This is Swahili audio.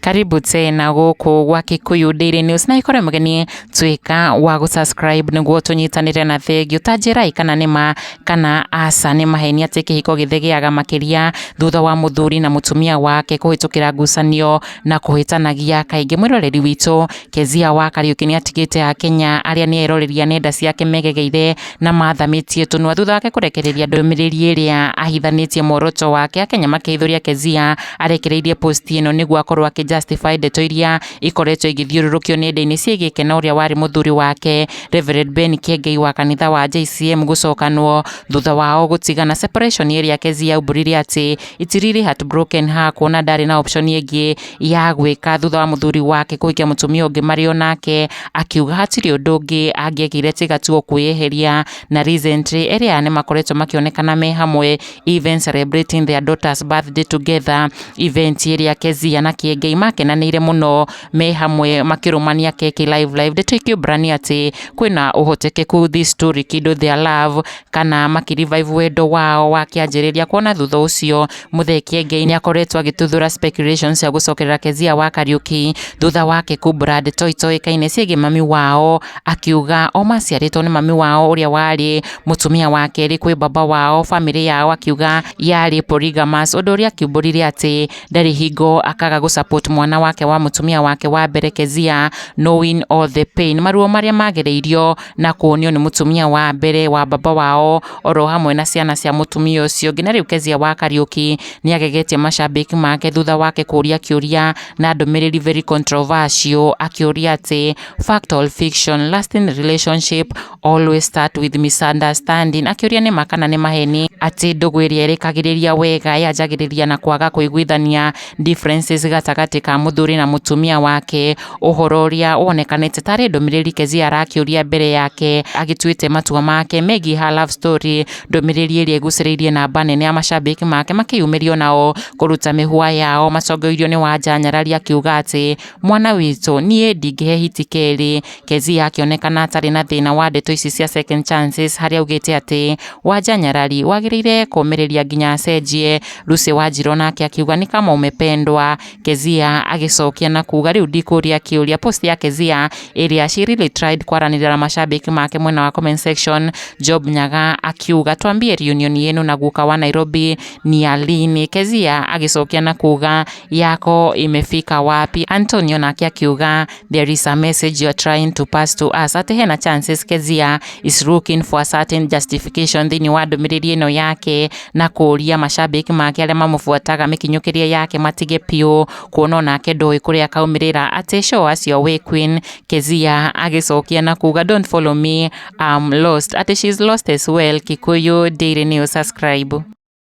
Karibu tena guku gwa Kikuyu Daily News na ikore mugeni twika wa gusubscribe niguo tunyitanire na thegio tanjira kana nima kana asa ni maheni ati kihiko githegeaga makiria thutha wa muthuri na mutumia wake kuhitukira ngucanio na kuhitanagia kaingi. Mwiroreri witu Kezia wa Kariuki ni atigite a Kenya aria ni eroreria nenda ciake megegeire na mathamitie tunwa thutha wake kurekereria ndumiriri iria ahithanitie moroto wake. Akenya makeithuria Kezia arekereirie post ino niguo akorwo justified ndeto iria ikoretwo igithiururukio nenda-ini ciĩgiĩ Kena uria wari muthuri wake Reverend Ben Kiengei wa kanitha wa JCM gucokanwo thutha wao gutigana. Separation iria Kezia auburirie ati itiriri heartbroken ha kuona ndari na option ingi ya gwika thutha wa muthuri wake kuhikia mutumia ungi Mario nake akiuga hatiri undu ungi angiekire tiga tu kuyeheria. Na recently iria ni makoretwo makionekana me hamwe even celebrating their daughter's birthday together. Event iria Kezia na Kiengei makenanire muno me hamwe makirumania keki live ndeto ikiubrania ati kwina uhotekeku this story kido their love kana makirivive wendo wao wakianjiriria kuona thutha ucio Muthee Kiengei ni akoretwo agituthura speculations ya gucokerera Kezia wa Kariuki thutha wake kubra ndeto itoikaine ciĩgiĩ mami wao akiuga o maciaritwo ni mami wao uria wari mutumia wake ri kwi baba wao family yao akiuga yari polygamous undu uria akiumburirie ati ndari hingo akaga gusupport mwana wake wa mutumia wake wa mbere Kezia knowing all the pain maruo maria magereirio na kuonio ni mutumia wa mbere wa baba wao oro hamwe na ciana cia mutumia ucio. Ngina riu Kezia wa Kariuki ni agegetie mashabiki make thutha wake kuria kiuria na ndumiriri very controversial akiuria ati fact or fiction lasting relationship always start with misunderstanding. Akiuria ni makana ni maheni ati ndugu iria irikagiriria wega yanjagiriria na kwaga kuiguithania differences gatagati ka muthuri na mutumia wake. Uhoro uria wonekanite tari ndumiriri Kezia arakiuria mbere yake agituite matua make megie her love story. Ndumiriri iria iguciriirie namba nene ya mashabiki make makiyumirio nao kuruta mihua yao macogoirio ni Wanja Nyarari akiuga ati mwana witu nie ndingihe hiti keri. Kezia akionekana atari na thina wa ndeto ici cia second chances haria augite ati Wanja Nyarari wagiriire kumiriria nginya acenjie. Lucy Wanjiru nake akiuga ni kama umependwa. Kezia agicokia na kuga riu ndikuria kiuria post ya Kezia iria she really tried kwaranira na mashabiki make mwena wa comment section. Job Nyaga akiuga twambie reunion yenu na guka wa Nairobi ni alini. Kezia agicokia na kuga yako imefika wapi. Antonio nake akiuga there is a message you are trying to pass to us ati hena chances Kezia is looking for a certain justification thini wa ndumiriri ino yake na kuria mashabiki make aria mamufuataga mikinyukiria yake matige pio kuona nake ndoi kuria kaumirira ati show us your way queen. Kezia agicokia na kuga don't follow me I'm lost ati she's lost as well. Kikuyu Daily News, subscribe.